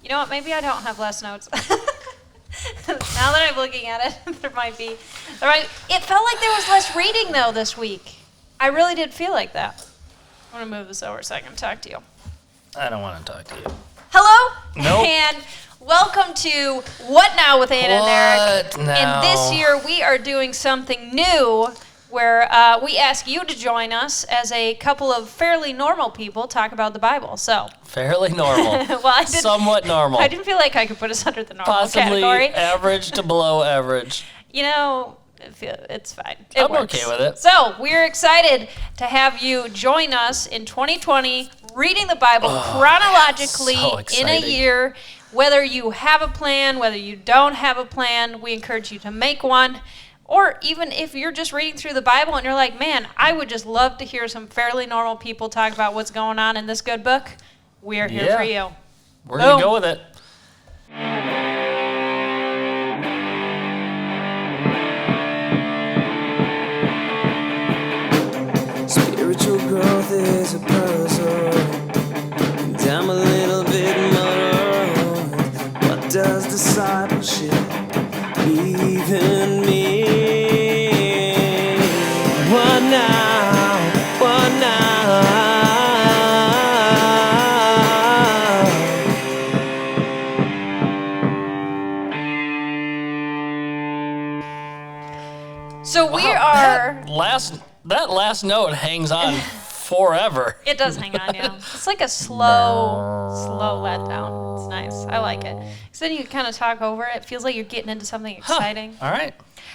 You know what? Maybe I don't have less notes. Now that I'm looking at it, there might be. It felt like there was less reading, though, this week. I really did feel like that. I'm going to move this over so I can talk to you. I don't want to talk to you. Hello? Nope. And welcome to What Now with Anna and Eric. What now? And this year we are doing something new where we ask you to join us as a couple of fairly normal people talk about the Bible. So Fairly normal. Somewhat normal. I didn't feel like I could put us under the normal Possibly category. average to below average. You know, it's fine. I'm okay with it. So we're excited to have you join us in 2020, reading the Bible chronologically so in a year. Whether you have a plan, whether you don't have a plan, we encourage you to make one. Or even if you're just reading through the Bible and you're like, man, I would just love to hear some fairly normal people talk about what's going on in this good book, we are here for you. We're going to go with it. Spiritual growth is a puzzle, and I'm a little bit muddled. What does discipleship even mean? What now? What now? So we are... That last note hangs on forever. It does hang on, yeah. It's like a slow letdown. It's nice. I like it. Because then you kind of talk over it. It feels like you're getting into something exciting. All right.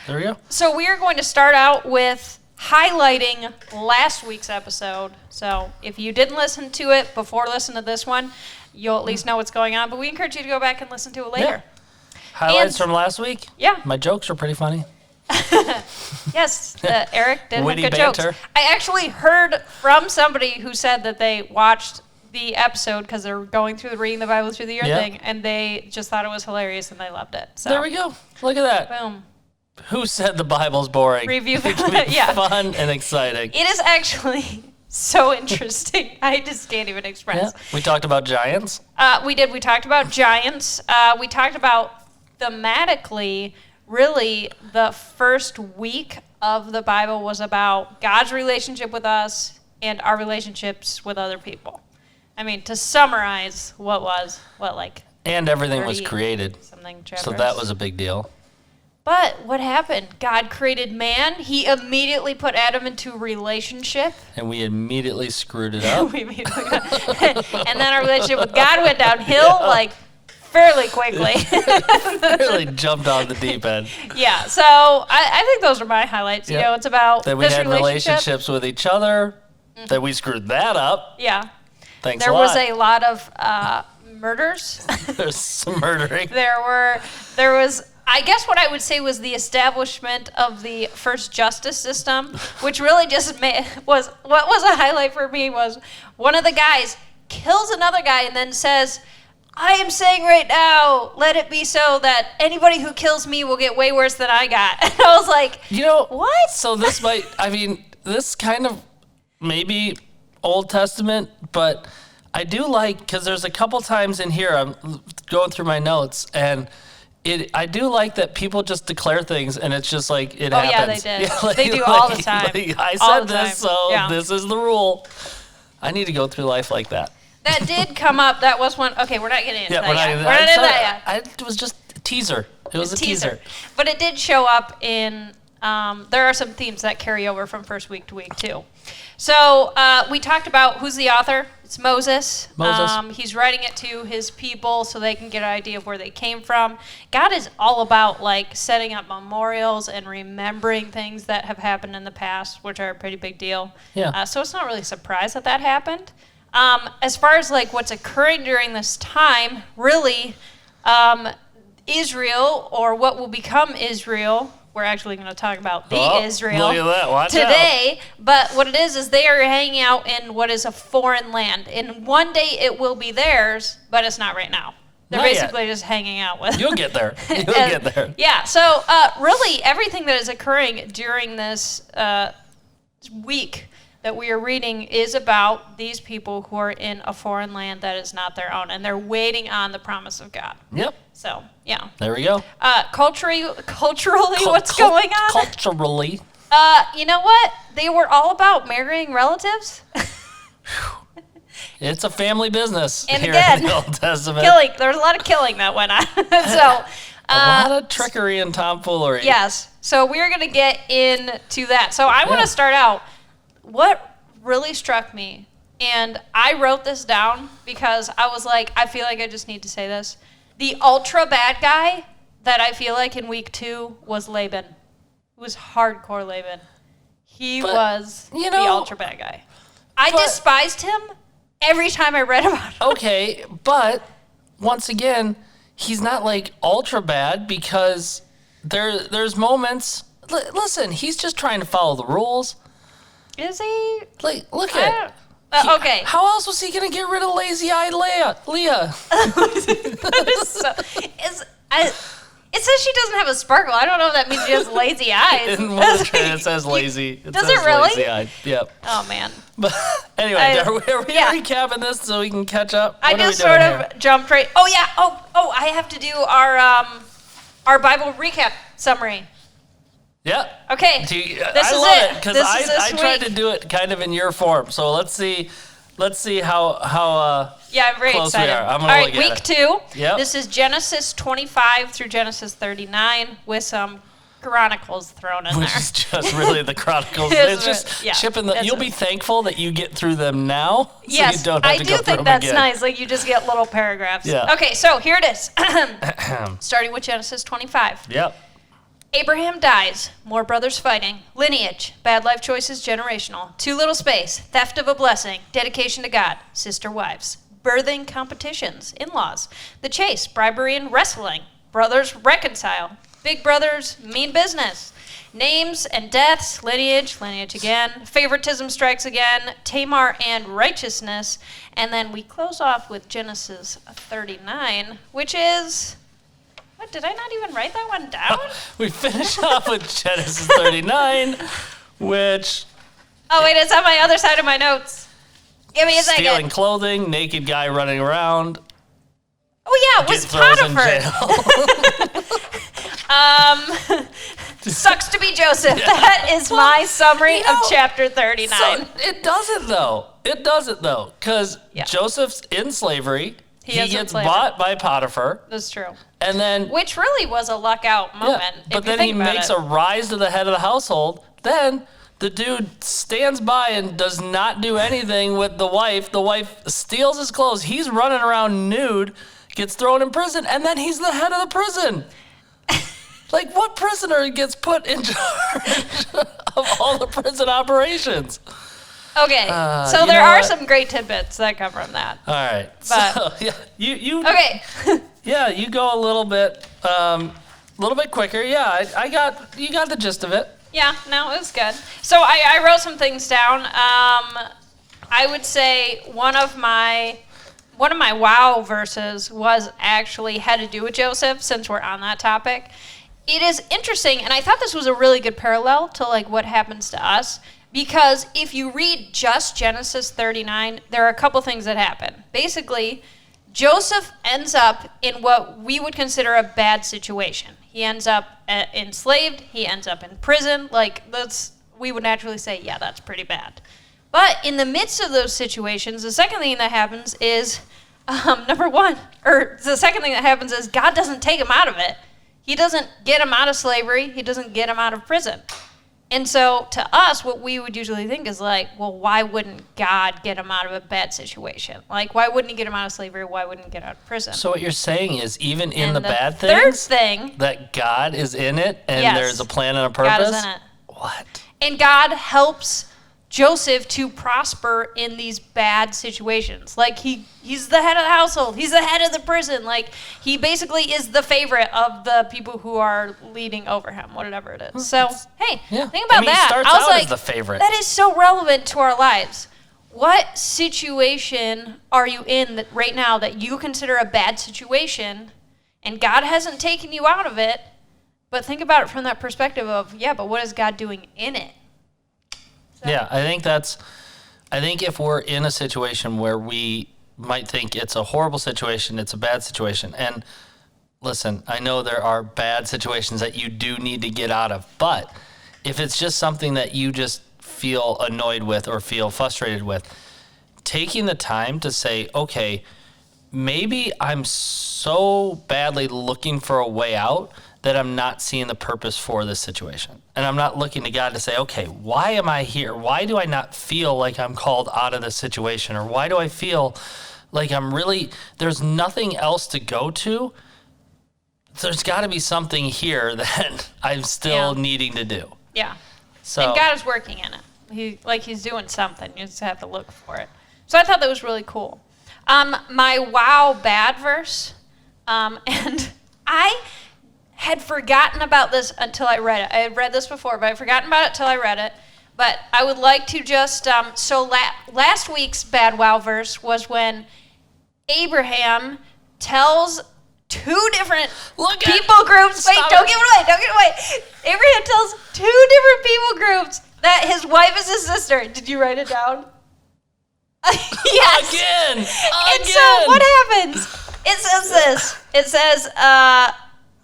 There we go. So we are going to start out with highlighting last week's episode. So if you didn't listen to it before listening to this one, you'll at least know what's going on. But we encourage you to go back and listen to it later. Yeah. Highlights from last week? Yeah. My jokes were pretty funny. Yes, Eric did Witty have good banter. jokes. I actually heard from somebody who said that they watched the episode because they're going through the reading the Bible through the year thing, and they just thought it was hilarious and they loved it. So there we go. Look at that. Boom. Who said the Bible's boring? Review. It can be Yeah. fun and exciting. It is actually so interesting. I just can't even express. Yeah. We talked about giants. We did. We talked about giants. We talked about thematically, really, the first week of the Bible was about God's relationship with us and our relationships with other people. I mean, to summarize And everything was 30 created. something chapters. So that was a big deal. But what happened? God created man. He immediately put Adam into relationship. And we immediately screwed it up. And then our relationship with God went downhill, fairly quickly. Really jumped on the deep end. Yeah, so I think those are my highlights. Yep. You know, it's about That we this had relationship. relationships with each other, that we screwed that up. Yeah. Thanks There a lot. was a lot of murders. There's some murdering. There was, I guess what I would say was the establishment of the first justice system, which really just was a highlight for me was one of the guys kills another guy and then says, I am saying right now, let it be so that anybody who kills me will get way worse than I got. And I was like, what? So this kind of maybe Old Testament, but I do because there's a couple times in here, I'm going through my notes, and I do like that people just declare things, and it's just like it happens. Yeah, they did. They do all the time. I All said the this, time. so Yeah. this is the rule. I need to go through life like that. That did come up. That was one. Okay, we're not getting into that yet. We're not I into said that yet. It was just a teaser. It was a teaser. But it did show up in, there are some themes that carry over from first week to week too. So we talked about who's the author. It's Moses. He's writing it to his people so they can get an idea of where they came from. God is all about setting up memorials and remembering things that have happened in the past, which are a pretty big deal. Yeah. So it's not really a surprise that happened. As far as what's occurring during this time, really, Israel, or what will become Israel, we're actually going to talk about Israel look at that. Watch today, but what it is they are hanging out in what is a foreign land. And one day it will be theirs, but it's not right now. They're Not yet. basically just hanging out with. You'll get there. You'll get there. Yeah, so really everything that is occurring during this week that we are reading is about these people who are in a foreign land that is not their own, and they're waiting on the promise of God. Yep. So, yeah. There we go. Culturally, what's going on? Culturally. You know what? They were all about marrying relatives. It's a family business And here again, in the Old Testament. Killing. There was a lot of killing that went on. So, a lot of trickery and tomfoolery. yes. So we're going to get into that. So I want to start out. What really struck me, and I wrote this down because I was like, I feel like I just need to say this. The ultra bad guy that I feel like in week 2 was Laban. It was hardcore Laban. He was the ultra bad guy. I despised him every time I read about him. Okay, but once again, he's not like ultra bad because there's moments. Listen, he's just trying to follow the rules. Is he? Like, look at. Okay. How else was he gonna get rid of lazy-eyed Leah? It says she doesn't have a sparkle. I don't know if that means she has lazy eyes. In Military, it says lazy. Does it really? Lazy-eyed. Yep. Oh man. But anyway, are we recapping this so we can catch up? I just sort of jumped right. Oh yeah. Oh, I have to do our Bible recap summary. Yeah. Okay. I love it because I tried to do it kind of in your form. So let's see how I'm very close excited. we are. I'm All gonna right, look at week it. 2. Yep. This is Genesis 25 through Genesis 39 with some Chronicles thrown in Which there. is just really the Chronicles. It's It's just yeah, chipping the. it's You'll be thankful that you get through them now. Yes, so you don't have I to do go through think them that's again. nice. Like you just get little paragraphs. Yeah. Okay, so here it is. Starting with Genesis 25. Yep. Abraham dies. More brothers fighting. Lineage. Bad life choices. Generational. Too little space. Theft of a blessing. Dedication to God. Sister wives. Birthing competitions. In-laws. The chase. Bribery and wrestling. Brothers reconcile. Big brothers mean business. Names and deaths. Lineage. Lineage again. Favoritism strikes again. Tamar and righteousness. And then we close off with Genesis 39, which is... What, did I not even write that one down? We finish off with Genesis 39, which... Oh, wait, it's on my other side of my notes. Give me a second. Stealing clothing, naked guy running around. Oh, yeah, it was Potiphar. Sucks to be Joseph. Yeah. That is my summary of chapter 39. So it doesn't, though. Because Joseph's in slavery. He gets bought by Potiphar. That's true. And then... Which really was a luck out moment. But then he makes a rise to the head of the household. Then the dude stands by and does not do anything with the wife. The wife steals his clothes. He's running around nude, gets thrown in prison, and then he's the head of the prison. Like, what prisoner gets put in charge of all the prison operations? Okay, so there are some great tidbits that come from that. All right. But, so, yeah, you okay. Yeah, you go a little bit quicker. Yeah, you got the gist of it. Yeah, no, it was good. So I wrote some things down. I would say one of my wow verses was actually had to do with Joseph, since we're on that topic. It is interesting, and I thought this was a really good parallel to like what happens to us. Because if you read just Genesis 39, there are a couple things that happen. Basically, Joseph ends up in what we would consider a bad situation. He ends up enslaved. He ends up in prison. We would naturally say, yeah, that's pretty bad. But in the midst of those situations, the second thing that happens is, the second thing that happens is God doesn't take him out of it. He doesn't get him out of slavery. He doesn't get him out of prison. And so to us, what we would usually think is like, well, why wouldn't God get him out of a bad situation? Like, why wouldn't he get him out of slavery? Why wouldn't he get out of prison? So what you're saying is even in the bad third things, thing, that God is in it and yes, there's a plan and a purpose? God is in it. What? And God helps Joseph to prosper in these bad situations. Like, he's the head of the household. He's the head of the prison. Like, he basically is the favorite of the people who are leading over him, whatever it is. So, hey, think about that. He starts I was out like, as the favorite. that is so relevant to our lives. What situation are you in right now that you consider a bad situation, and God hasn't taken you out of it? But think about it from that perspective of, yeah, but what is God doing in it? Yeah, I think if we're in a situation where we might think it's a horrible situation, it's a bad situation, and listen, I know there are bad situations that you do need to get out of, but if it's just something that you just feel annoyed with or feel frustrated with, taking the time to say, okay, maybe I'm so badly looking for a way out that I'm not seeing the purpose for this situation. And I'm not looking to God to say, okay, why am I here? Why do I not feel like I'm called out of this situation? Or why do I feel like there's nothing else to go to? There's got to be something here that I'm still needing to do. Yeah. So, and God is working in it. He's doing something. You just have to look for it. So I thought that was really cool. My wow bad verse, and I had forgotten about this until I read it. I had read this before, but I'd forgotten about it until I read it. But I would like to just, last week's bad wow verse was when Abraham tells two different people groups. Wait, don't give it away. Abraham tells two different people groups that his wife is his sister. Did you write it down? Yes. Again. And so what happens? It says this. It says,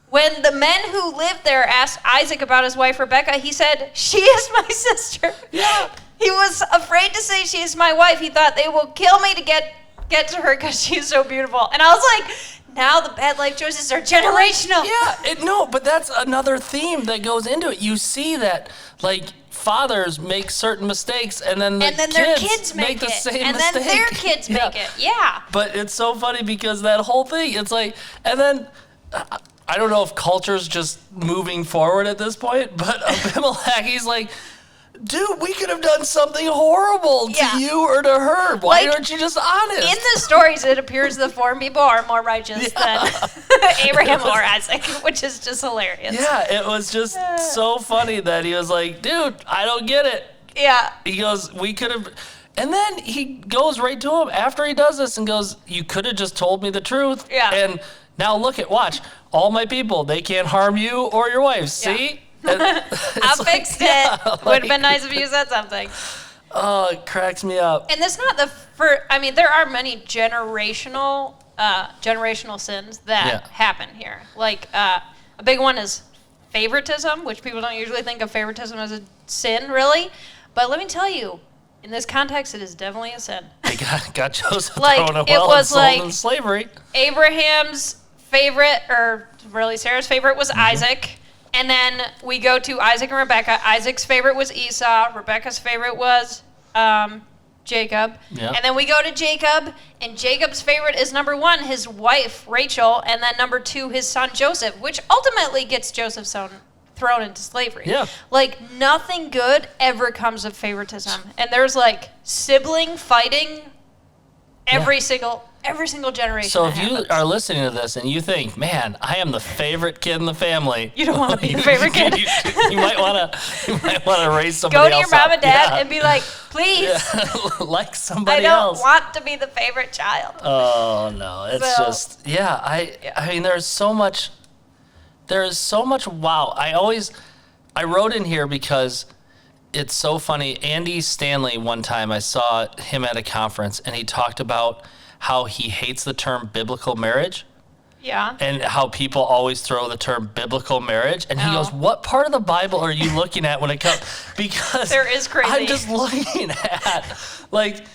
when the men who lived there asked Isaac about his wife Rebekah, he said, "She is my sister." Yeah. He was afraid to say she is my wife. He thought they will kill me to get to her because she is so beautiful. And I was like, now the bad life choices are generational. Yeah, but that's another theme that goes into it. You see that, like, fathers make certain mistakes, and then their kids make the same and mistake. then their kids make it. Yeah. But it's so funny because that whole thing, it's like, and then I don't know if culture's just moving forward at this point, but Abimelech, he's like, dude, we could have done something horrible to you or to her. Why aren't you just honest? In the stories, it appears the foreign people are more righteous than Abraham or Isaac, which is just hilarious. Yeah, it was just so funny that he was like, dude, I don't get it. Yeah. He goes, we could have... And then he goes right to him after he does this and goes, you could have just told me the truth. Yeah. And now watch. All my people, they can't harm you or your wife. See? I fixed it. Would have been nice if you said something. Oh, it cracks me up. And that's not the first. I mean, there are many generational sins that happen here. Like a big one is favoritism, which people don't usually think of favoritism as a sin, really. But let me tell you, in this context, it is definitely a sin. They got Joseph like, thrown away and sold in slavery. Abraham's favorite, or really Sarah's favorite, was Isaac. And then we go to Isaac and Rebekah. Isaac's favorite was Esau. Rebekah's favorite was Jacob. Yep. And then we go to Jacob, and Jacob's favorite is number 1, his wife, Rachel, and then number 2, his son, Joseph, which ultimately gets Joseph's son thrown into slavery. Yeah. Like, nothing good ever comes of favoritism. And there's, like, sibling fighting every single generation. So if you are listening to this and you think, man, I am the favorite kid in the family. You don't want to be the favorite kid. You might want to raise somebody else. Go to your mom and dad and be like, please. Like somebody else. I don't want to be the favorite child. Oh, no. It's I mean, there's so much wow. I wrote in here because it's so funny. Andy Stanley, one time I saw him at a conference, and he talked about how he hates the term biblical marriage. Yeah. And how people always throw the term biblical marriage. And he goes, what part of the Bible are you looking at when it comes? Because there is crazy. I'm just looking at, like,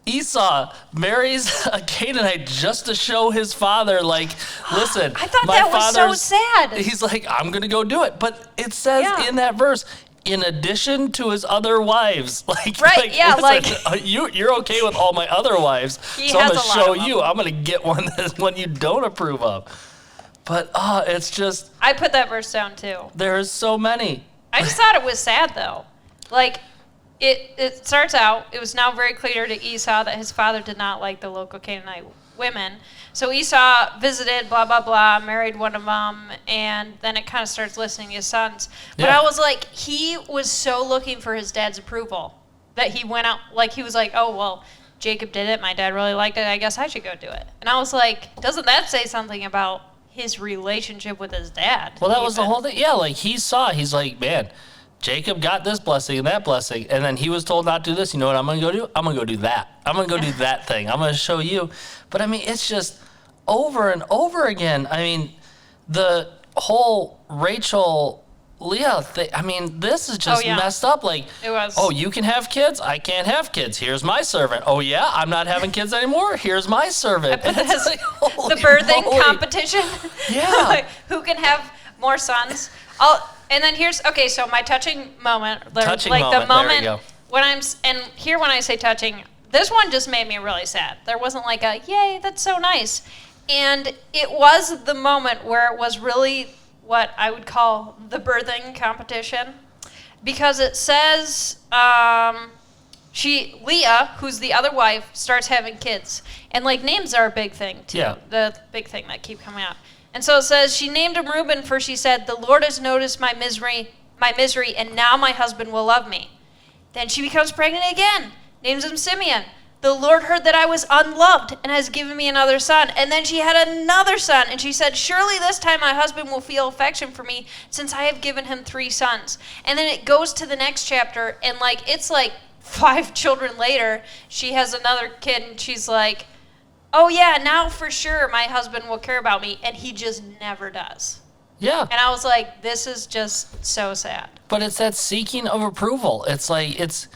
Esau marries a Canaanite just to show his father, like, listen. I thought that was so sad. He's like, I'm going to go do it. But it says in that verse, in addition to his other wives. Listen, you're okay with all my other wives, so I'm going to show you. I'm going to get one you don't approve of. But, it's just... I put that verse down, too. There's so many. I just thought it was sad, though. Like, it starts out, it was now very clear to Esau that his father did not like the local Canaanite women. So Esau visited, blah, blah, blah, married one of them, and then it kind of starts listing his sons. But I was like, he was so looking for his dad's approval that he went out, like, he was like, oh, well, Jacob did it, my dad really liked it, I guess I should go do it. And I was like, doesn't that say something about his relationship with his dad? Well, that was the whole thing. Yeah, like, he's like, man, Jacob got this blessing and that blessing, and then he was told not to do this. You know what I'm going to go do? I'm going to go do that. I'm going to go do that thing. I'm going to show you. But I mean, it's just over and over again. I mean, the whole Rachel Leah thing, I mean, this is just messed up. Like, it was. Oh, you can have kids? I can't have kids. Here's my servant. Oh, yeah? I'm not having kids anymore? Here's my servant. But that's like, the birthing competition. Yeah. Like, who can have more sons? And then so my touching moment. Touching like moment. The moment there we go. when when I say touching, this one just made me really sad. There wasn't like a, yay, that's so nice. And it was the moment where it was really what I would call the birthing competition, because it says Leah, who's the other wife, starts having kids, and like names are a big thing too. Yeah. The big thing that keep coming out. And so it says she named him Reuben, for she said, "The Lord has noticed my misery, and now my husband will love me." Then she becomes pregnant again, names him Simeon. "The Lord heard that I was unloved and has given me another son." And then she had another son, and she said, "Surely this time my husband will feel affection for me, since I have given him 3 sons." And then it goes to the next chapter, and it's 5 children later, she has another kid, and she's like, "Oh yeah, now for sure my husband will care about me," and he just never does. Yeah. And I was like, this is just so sad. But it's that seeking of approval. It's like, it's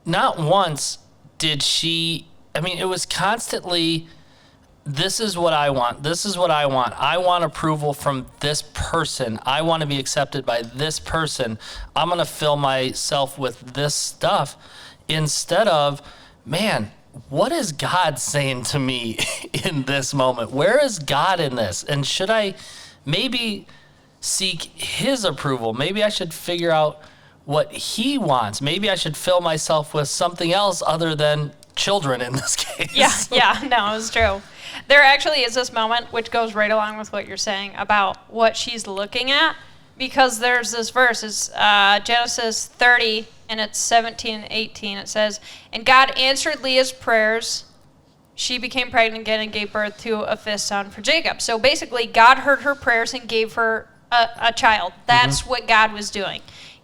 not once did she, I mean, it was constantly, this is what I want. This is what I want. I want approval from this person. I want to be accepted by this person. I'm going to fill myself with this stuff instead of, man, what is God saying to me in this moment? Where is God in this? And should I maybe seek his approval? Maybe I should figure out what he wants. Maybe I should fill myself with something else other than children in this case. No, it's true. There actually is this moment, which goes right along with what you're saying about what she's looking at, because there's this verse, it's Genesis 30, and it's 17 and 18. It says, "And God answered Leah's prayers. She became pregnant again and gave birth to a 5th son for Jacob." So basically, God heard her prayers and gave her a child. That's what God was doing.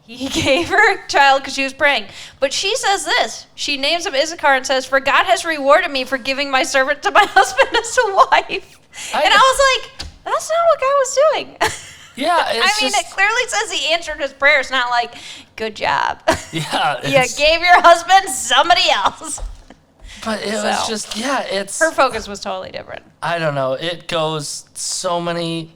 He gave her a child because she was praying. But she says this. She names him Issachar and says, "For God has rewarded me for giving my servant to my husband as a wife." And I was like, that's not what God was doing. Yeah, it clearly says he answered his prayers, not like, good job. Yeah. You gave your husband somebody else. But it was just, it's... Her focus was totally different. I don't know. It goes so many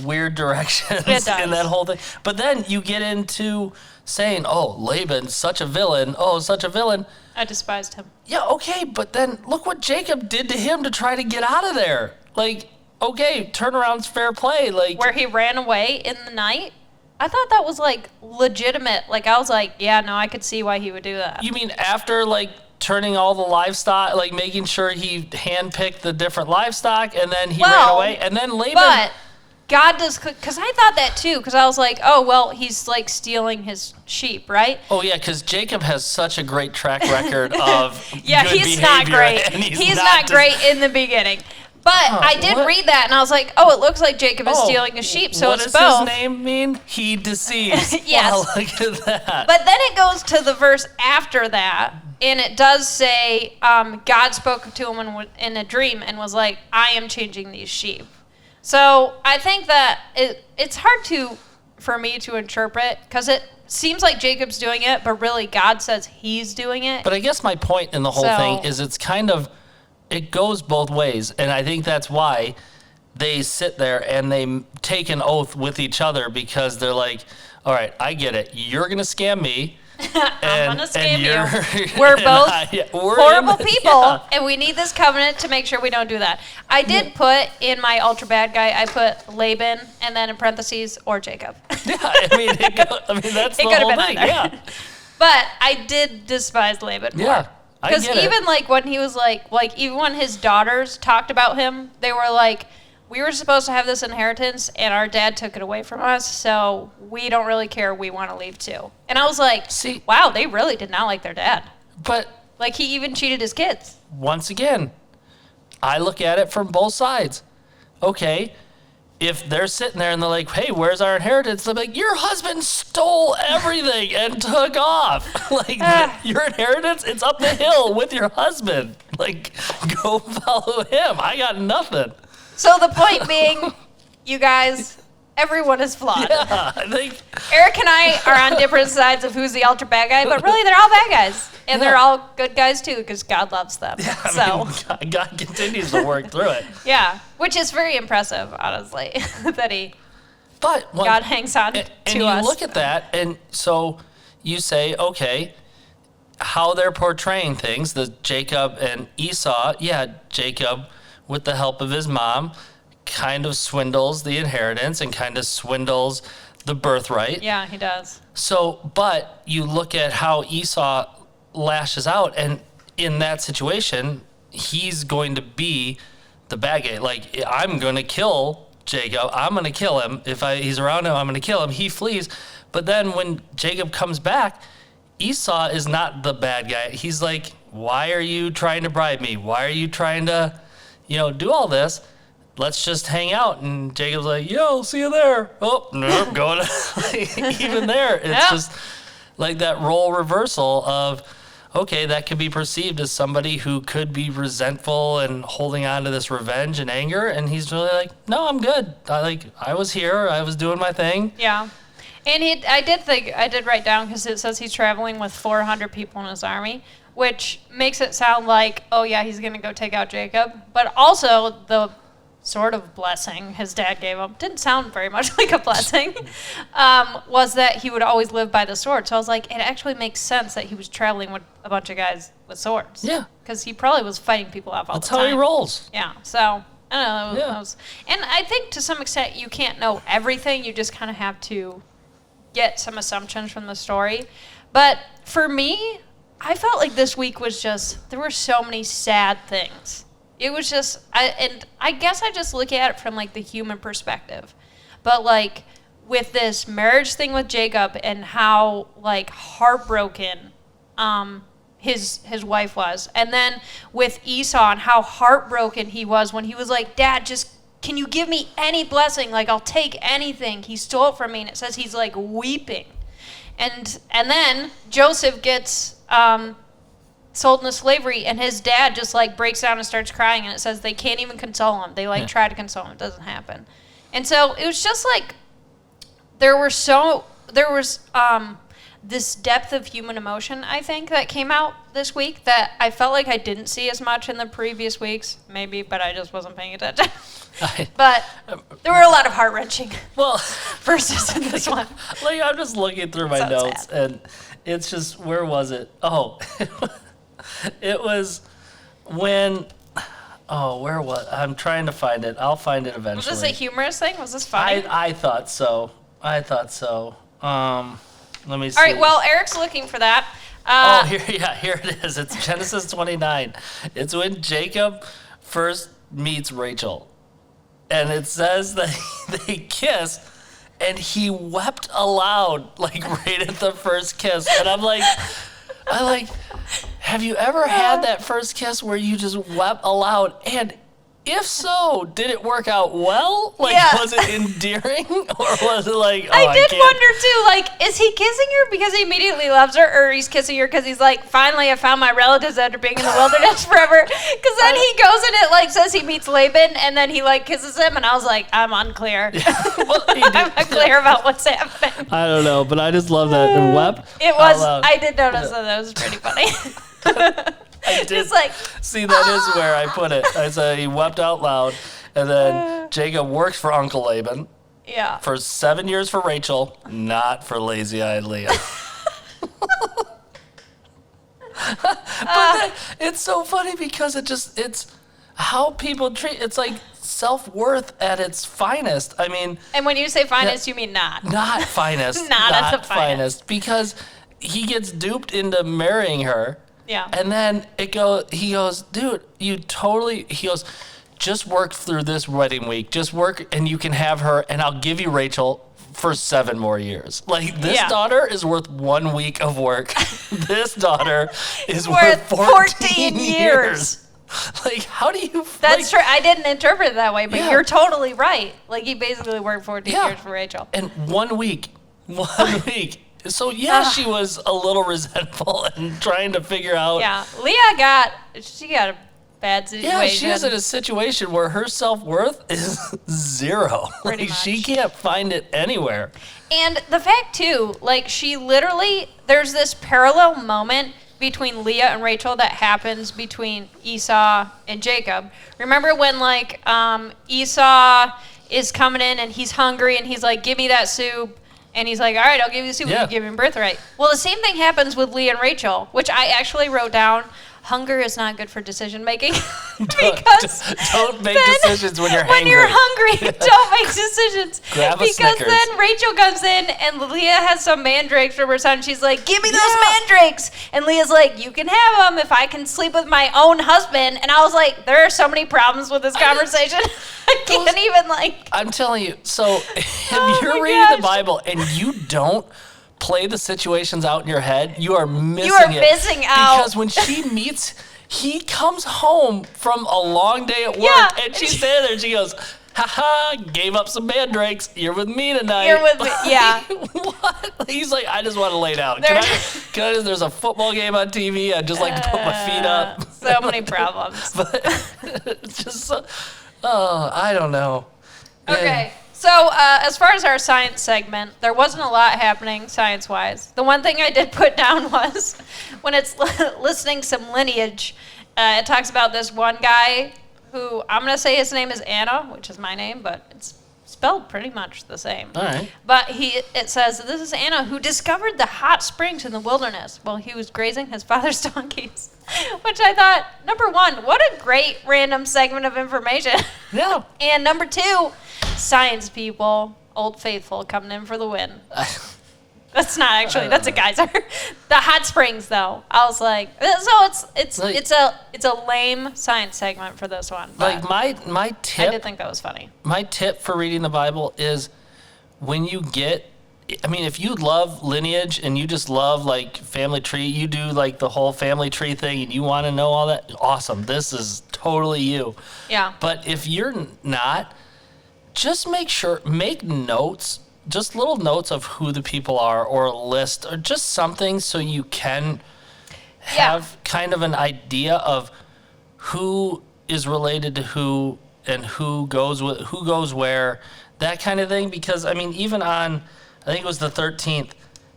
weird directions in that whole thing. But then you get into saying, oh, Laban's such a villain. Oh, such a villain. I despised him. Yeah, okay, but then look what Jacob did to him to try to get out of there. Like, okay, turnaround's fair play. Like, where he ran away in the night? I thought that was, legitimate. I was like, yeah, no, I could see why he would do that. You mean after, turning all the livestock, making sure he handpicked the different livestock, and then he ran away, and then Laban... But God does, because I thought that too, because I was like, oh, well, he's stealing his sheep, right? Oh, yeah, because Jacob has such a great track record of yeah, good he's behavior, not great. He's not great in the beginning. But I did read that, and I was like, oh, it looks like Jacob is stealing a sheep, so it's both. What does his name mean? He deceives. Yes. Wow, look at that. But then it goes to the verse after that, and it does say God spoke to him in a dream and was like, I am changing these sheep. So I think that it's hard for me to interpret, because it seems like Jacob's doing it, but really God says he's doing it. But I guess my point in the whole thing is it's kind of, it goes both ways. And I think that's why they sit there and they take an oath with each other, because they're like, all right, I get it. You're going to scam me. I'm going to scam you. We're both horrible people, and we need this covenant to make sure we don't do that. I did put in my ultra bad guy, I put Laban, and then in parentheses, or Jacob. Yeah, I mean, that's the whole thing. Yeah. But I did despise Laban more. Yeah. Because even when he was even when his daughters talked about him, they were like, we were supposed to have this inheritance, and our dad took it away from us, so we don't really care. We want to leave too. And I was like, wow, they really did not like their dad. But he even cheated his kids. Once again, I look at it from both sides. Okay, if they're sitting there and they're like, hey, where's our inheritance? They're like, your husband stole everything and took off. Like, your inheritance, it's up the hill with your husband. Like, go follow him. I got nothing. So the point being, you guys, everyone is flawed. Yeah, I think Eric and I are on different sides of who's the ultra bad guy, but really they're all bad guys. And they're all good guys too, because God loves them. yeah, I so mean, God continues to work through it. yeah, which is very impressive, honestly, that But God hangs on to us. And you look at that, and so you say, okay, how they're portraying things, the Jacob and Esau, Jacob, with the help of his mom, kind of swindles the inheritance and kind of swindles the birthright. Yeah, he does. So, but you look at how Esau lashes out, and in that situation, he's going to be the bad guy. Like, I'm going to kill Jacob. I'm going to kill him. If he's around him, I'm going to kill him. He flees. But then when Jacob comes back, Esau is not the bad guy. He's like, why are you trying to bribe me? Why are you trying to, do all this? Let's just hang out. And Jacob's like, I'll see you there. Oh, nope, going to, even there. It's just like that role reversal of, okay, that could be perceived as somebody who could be resentful and holding on to this revenge and anger. And he's really like, no, I'm good. I was here. I was doing my thing. Yeah. And I did write down, because it says he's traveling with 400 people in his army, which makes it sound like, oh yeah, he's going to go take out Jacob. But also the sort of blessing his dad gave him, didn't sound very much like a blessing, was that he would always live by the sword. So I was like, it actually makes sense that he was traveling with a bunch of guys with swords. Yeah. Because he probably was fighting people off all That's the time. how he rolls. Yeah. So, I don't know. That was, and I think to some extent you can't know everything. You just kind of have to get some assumptions from the story. But for me, I felt like this week was just, there were so many sad things. It was just, I guess I just look at it from like the human perspective. But like with this marriage thing with Jacob and how like heartbroken his wife was. And then with Esau and how heartbroken he was when he was like, Dad, just can you give me any blessing? Like I'll take anything. He stole it from me. And it says he's like weeping. And then Joseph gets sold into slavery, and his dad just like breaks down and starts crying, and it says they can't even console him. They try to console him. It doesn't happen. And so it was just like there was this depth of human emotion, I think, that came out this week that I felt like I didn't see as much in the previous weeks, maybe, but I just wasn't paying attention. But there were a lot of heart-wrenching verses in this one. Like, I'm just looking through my notes, and it's just, where was it? Oh, it was when, where was, I'm trying to find it. I'll find it eventually. Was this a humorous thing? Was this funny? I thought so. Let me see. All right, well, Eric's looking for that. Here it is. It's Genesis 29. It's when Jacob first meets Rachel. And it says that they kiss, and he wept aloud, like right at the first kiss. And I'm like, have you ever had that first kiss where you just wept aloud? And if so, did it work out well? Like, was it endearing? Or was it like, I did wonder, too, like, is he kissing her because he immediately loves her? Or he's kissing her because he's like, finally I found my relatives after being in the wilderness forever? Because then he goes and it, like, says he meets Laban, and then he, like, kisses him, and I was like, I'm unclear. Well, I'm unclear about what's happening. I don't know, but I just love that. And wept. It was, I did notice that was pretty funny. I did. Just like, see, that is where I put it. I said he wept out loud, and then Jacob works for Uncle Laban. Yeah. For 7 years for Rachel, not for lazy-eyed Leah. But it's so funny because it's how people treat. It's like self-worth at its finest. I mean. And when you say finest, you mean not. Not finest. not at the finest. Because he gets duped into marrying her. Yeah. And then he goes, dude, he goes, just work through this wedding week. Just work, and you can have her, and I'll give you Rachel for 7 more years. Like, this daughter is worth 1 week of work. This daughter is worth 14 years. Like, how do you? That's true. I didn't interpret it that way, but Yeah. you're totally right. Like, he basically worked 14 years for Rachel. And 1 week. So yeah, she was a little resentful and trying to figure out. Yeah, Leah got a bad situation. Yeah, she is in a situation where her self-worth is 0. Pretty Like, she much. can't find it anywhere. And the fact too, like, she literally, there's this parallel moment between Leah and Rachel that happens between Esau and Jacob. Remember when, like, Esau is coming in and he's hungry and he's like, give me that soup. And he's like, all right, I'll give you the soup. Yeah. You give him birthright. Well, the same thing happens with Leah and Rachel, which I actually wrote down. Hunger is not good for decision making because don't make then decisions when you're when hangry. you're hungry, don't make decisions. Grab a because Snickers. then Rachel comes in and Leah has some mandrakes from her son. She's like, give me those Yeah. mandrakes. And Leah's like, you can have them if I can sleep with my own husband. And I was like, there are so many problems with this conversation. I can't even, like. I'm telling you. So if Oh you're my reading the gosh. Bible and you don't play the situations out in your head, you are missing it. missing out. Because when she meets, he comes home from a long day at work, Yeah. and she's there and she goes, haha, gave up some mandrakes. You're with me tonight. You're with me, yeah. What? He's like, I just want to lay down. There's a football game on TV. I just like to put my feet up. So many problems. But it's just so, I don't know. Okay. So as far as our science segment, there wasn't a lot happening science-wise. The one thing I did put down was when it's listing some lineage, it talks about this one guy who, I'm going to say his name is Anna, which is my name, but it's spelled pretty much the same. All right. But it says, this is Anna who discovered the hot springs in the wilderness while he was grazing his father's donkeys. Which I thought, number one, what a great random segment of information. Yeah. And number two, science people, Old Faithful coming in for the win. That's not actually, that's a geyser. The hot springs though. I was like, so it's a lame science segment for this one. Like but my I tip did think that was funny. my tip for reading the Bible is when you get, I mean, if you love lineage and you just love like family tree, you do like the whole family tree thing and you want to know all that, awesome. This is totally you. Yeah. But if you're not, just make notes, just little notes of who the people are or a list or just something so you can have kind of an idea of who is related to who and who goes where, that kind of thing. Because I mean, even on, I think it was the 13th,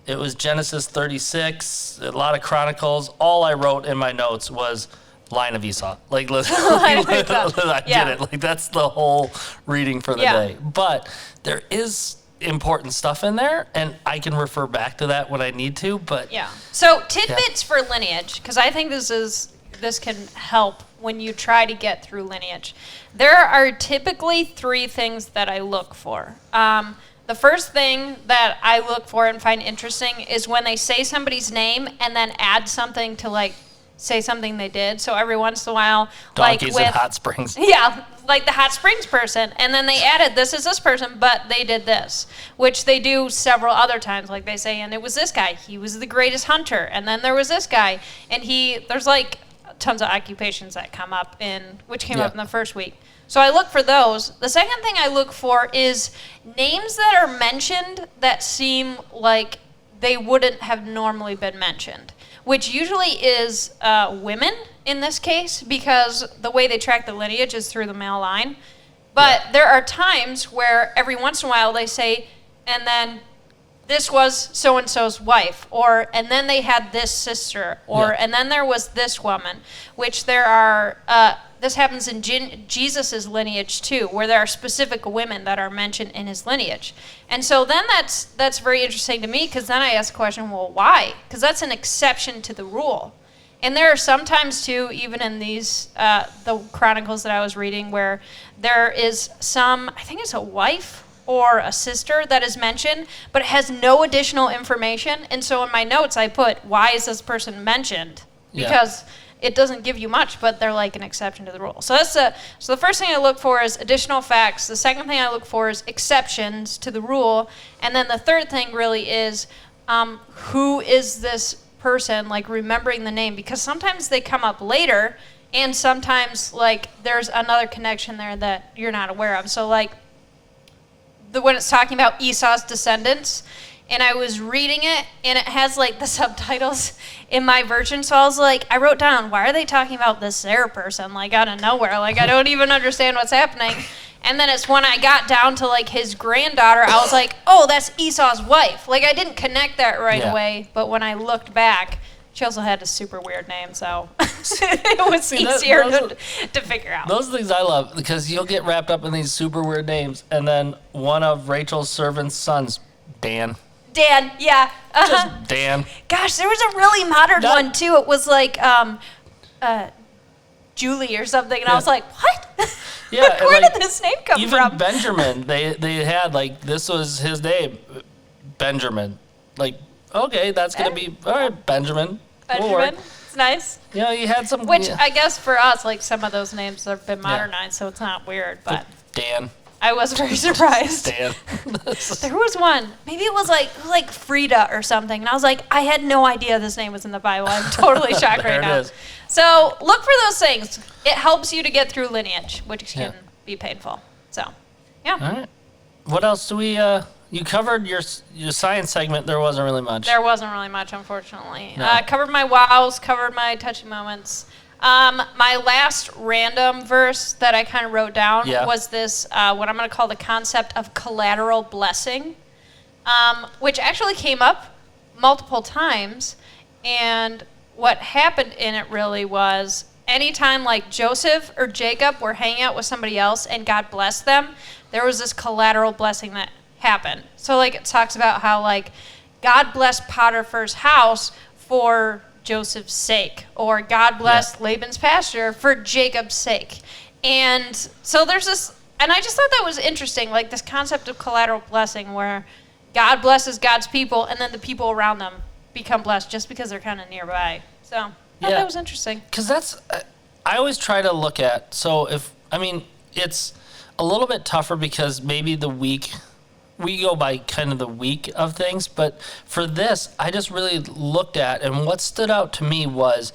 it was Genesis 36, a lot of Chronicles. All I wrote in my notes was line of Esau. Like, listen, Line of Esau. I Yeah. get it. Like, that's the whole reading for the Yeah. day. But there is important stuff in there, and I can refer back to that when I need to. But Yeah. So tidbits for lineage, because I think this can help when you try to get through lineage. There are typically 3 things that I look for. The first thing that I look for and find interesting is when they say somebody's name and then add something to like say something they did. So every once in a while, donkeys like and hot springs. yeah, like the hot springs person, and then they added this is this person, but they did this, which they do several other times. Like they say, and it was this guy, he was the greatest hunter, and then there was this guy, and there's like tons of occupations that come up which came up in the first week. So I look for those. The second thing I look for is names that are mentioned that seem like they wouldn't have normally been mentioned, which usually is women in this case, because the way they track the lineage is through the male line. But there are times where every once in a while they say, and then this was so-and-so's wife, and then they had this sister, and then there was this woman, which there are, this happens in Jesus' lineage too, where there are specific women that are mentioned in his lineage. And so then that's very interesting to me, because then I ask the question, well, why? Because that's an exception to the rule. And there are sometimes too, even in these, the Chronicles that I was reading, where there is I think it's a wife or a sister that is mentioned, but it has no additional information. And so in my notes I put, why is this person mentioned? Because it doesn't give you much, but they're like an exception to the rule. So so the first thing I look for is additional facts. The second thing I look for is exceptions to the rule. And then the third thing really is who is this person, like remembering the name, because sometimes they come up later and sometimes like there's another connection there that you're not aware of. So like when it's talking about Esau's descendants, and I was reading it, and it has like the subtitles in my version, so I was like, I wrote down, why are they talking about this Sarah person like out of nowhere? Like I don't even understand what's happening. And then it's when I got down to like his granddaughter, I was like, oh, that's Esau's wife. Like I didn't connect that right away, but when I looked back, she also had a super weird name, so it was easier to figure out. Those things I love, because you'll get wrapped up in these super weird names, and then one of Rachel's servants' sons, Dan. Dan, yeah. Just Dan. Gosh, there was a really modern one, too. It was like Julie or something, and I was like, what? Yeah. Where did this name come even from? Benjamin, they had, like, this was his name, Benjamin. Like, okay, that's going to be, all right, Benjamin. Benjamin, it's nice. You know, you had some... Which, I guess for us, like, some of those names have been modernized, so it's not weird, but... Dan. I was very surprised. Dan. There was one. Maybe it was like Frida or something. And I was like, I had no idea this name was in the Bible. I'm totally shocked right now. Is. So look for those things. It helps you to get through lineage, which can be painful. So, yeah. All right. What else do we... You covered your science segment. There wasn't really much. There wasn't really much, unfortunately. No. Covered my wows, covered my touching moments. My last random verse that I kind of wrote down was this, what I'm going to call the concept of collateral blessing, which actually came up multiple times. And what happened in it really was anytime like Joseph or Jacob were hanging out with somebody else and God blessed them, there was this collateral blessing that happened. So like it talks about how like God blessed Potiphar's house for Joseph's sake, or God blessed Laban's pasture for Jacob's sake. And so there's this, and I just thought that was interesting, like this concept of collateral blessing where God blesses God's people and then the people around them become blessed just because they're kind of nearby. So I thought that was interesting. Because that's, I always try to look at, so if, I mean, it's a little bit tougher because maybe the week, we go by kind of the week of things, but for this, I just really looked at, and what stood out to me was,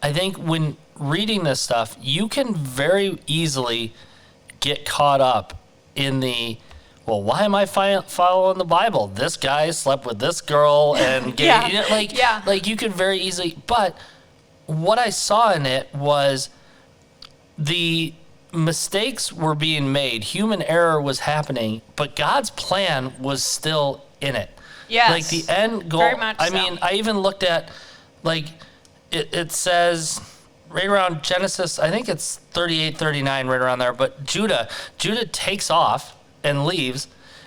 I think when reading this stuff, you can very easily get caught up in the, well, why am I following the Bible? This guy slept with this girl, and like you could very easily, but what I saw in it was the mistakes were being made, human error was happening, but God's plan was still in it. Yes. Like the end goal. Very much I mean, I even looked at, like, it says right around Genesis, I think it's 38, 39, right around there, but Judah takes off and leaves,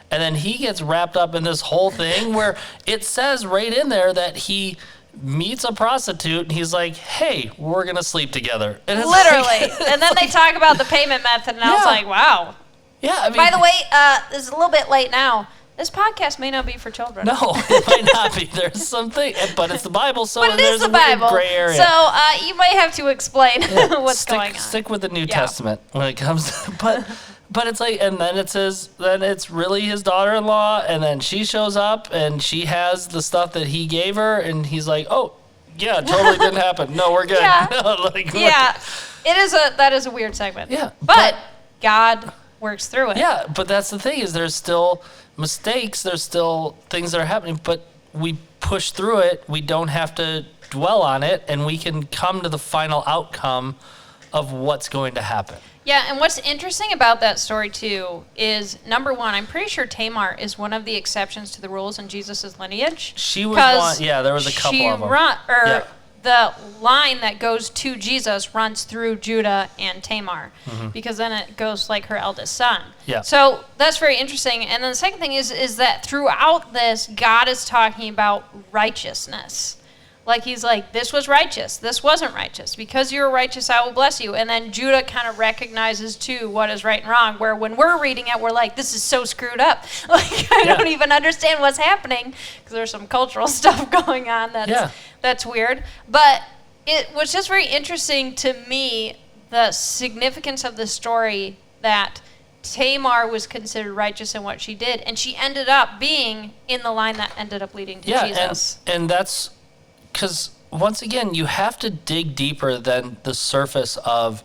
and then he gets wrapped up in this whole thing where it says right in there that he meets a prostitute and he's like, hey, we're gonna sleep together. And it's literally. Like, and then they talk about the payment method, and I was like, wow. Yeah, I mean, by the way, it's a little bit late now. This podcast may not be for children. No, it might not be. There's something, but it's the Bible, so but there's the a weird Bible. gray area. So you might have to explain what's going on. Stick with the New Testament when it comes to, but it's like, and then it says, then it's really his daughter-in-law, and then she shows up, and she has the stuff that he gave her, and he's like, oh, yeah, totally didn't happen. No, we're good. Yeah, That is a weird segment. Yeah, but God works through it. Yeah, but that's the thing, is there's still mistakes, there's still things that are happening, but we push through it. We don't have to dwell on it, and we can come to the final outcome of what's going to happen. Yeah, and what's interesting about that story, too, is, number one, I'm pretty sure Tamar is one of the exceptions to the rules in Jesus' lineage. She was one, there was a couple of them. The line that goes to Jesus runs through Judah and Tamar, because then it goes like her eldest son. Yeah. So that's very interesting. And then the second thing is that throughout this, God is talking about righteousness. Like he's like, this was righteous, this wasn't righteous. Because you're righteous, I will bless you. And then Judah kind of recognizes, too, what is right and wrong, where when we're reading it, we're like, this is so screwed up. Like, I don't even understand what's happening, because there's some cultural stuff going on that's weird. But it was just very interesting to me, the significance of the story, that Tamar was considered righteous in what she did, and she ended up being in the line that ended up leading to Jesus. And that's... Because once again, you have to dig deeper than the surface of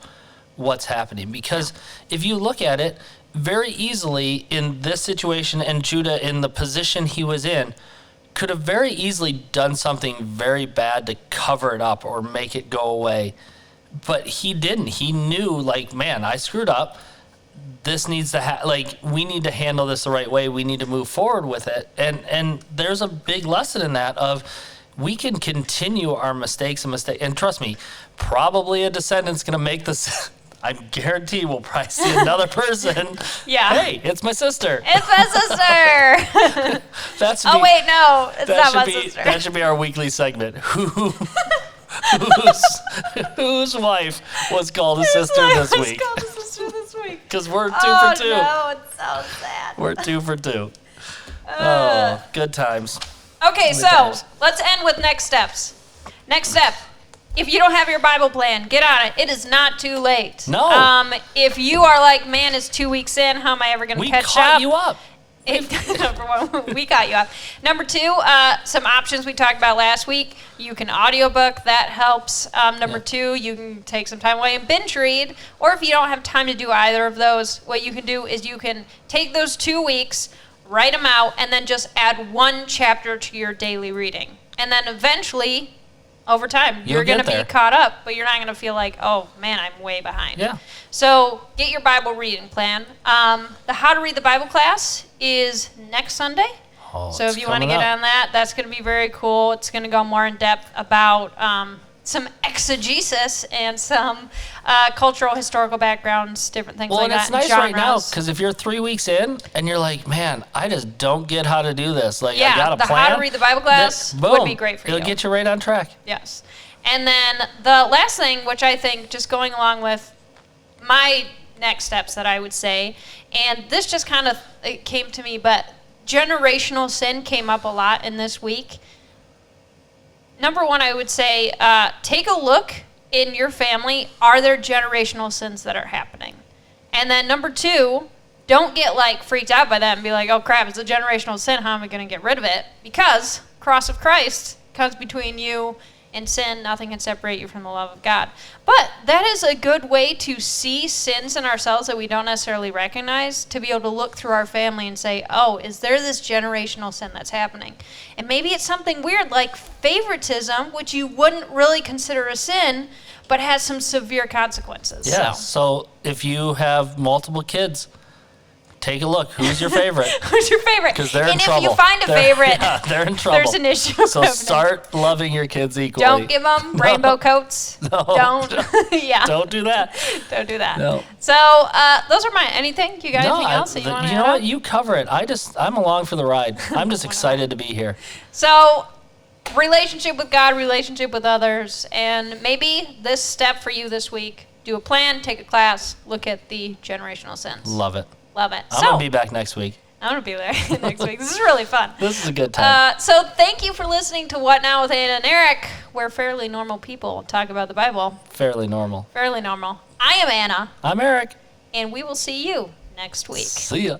what's happening. Because if you look at it, very easily in this situation, and Judah in the position he was in, could have very easily done something very bad to cover it up or make it go away. But he didn't. He knew, like, man, I screwed up. This needs to we need to handle this the right way. We need to move forward with it. And there's a big lesson in that of we can continue our mistakes. And trust me, probably a descendant's going to make this. I guarantee we'll probably see another person. Yeah. Hey, it's my sister. It's my sister. Wait, no, it's not my sister. That should be our weekly segment. Whose wife was called a sister this week? Because we're 2 for 2. No, it's so sad. We're 2 for 2. Oh, good times. Okay, so let's end with next steps. Next step. If you don't have your Bible plan, get on it. It is not too late. No. If you are like, man, it's 2 weeks in, how am I ever going to catch up? We caught you up. Number one, we got you up. Number two, some options we talked about last week. You can audiobook, that helps. Number two, you can take some time away and binge read. Or if you don't have time to do either of those, what you can do is you can take those 2 weeks, write them out, and then just add 1 chapter to your daily reading. And then eventually, over time, you're going to be caught up, but you're not going to feel like, oh, man, I'm way behind. Yeah. So get your Bible reading plan. The How to Read the Bible class is next Sunday. Oh, so if you want to get on that, that's going to be very cool. It's going to go more in depth about some exegesis and some cultural, historical backgrounds, different things like that. Well, and it's nice right now because if you're 3 weeks in and you're like, man, I just don't get how to do this. Like, I got a plan. The How to Read the Bible class would be great for you. It'll get you right on track. Yes. And then the last thing, which I think just going along with my next steps that I would say, and this just kind of it came to me, but generational sin came up a lot in this week. Number one, I would say take a look in your family. Are there generational sins that are happening? And then number two, don't get like freaked out by that and be like, oh crap, it's a generational sin. How am I going to get rid of it? Because cross of Christ comes between you and sin. Nothing can separate you from the love of God. But that is a good way to see sins in ourselves that we don't necessarily recognize, to be able to look through our family and say, oh, is there this generational sin that's happening? And maybe it's something weird like favoritism, which you wouldn't really consider a sin, but has some severe consequences. Yeah, so if you have multiple kids, take a look. Who's your favorite? Who's your favorite? Because they're in trouble. And if you find a favorite, they're in trouble. There's an issue. So start loving your kids equally. Don't give them rainbow coats. No. Don't. Yeah. Don't do that. Don't do that. No. So those are my anything. You got anything else that you want to add? You know what? You cover it. I'm along for the ride. I'm just excited to be here. So relationship with God, relationship with others, and maybe this step for you this week, do a plan, take a class, look at the generational sins. Love it. Love it. I'm going to be back next week. I'm going to be there next week. This is really fun. This is a good time. So thank you for listening to What Now with Anna and Eric, where fairly normal people talk about the Bible. Fairly normal. Fairly normal. I am Anna. I'm Eric. And we will see you next week. See ya.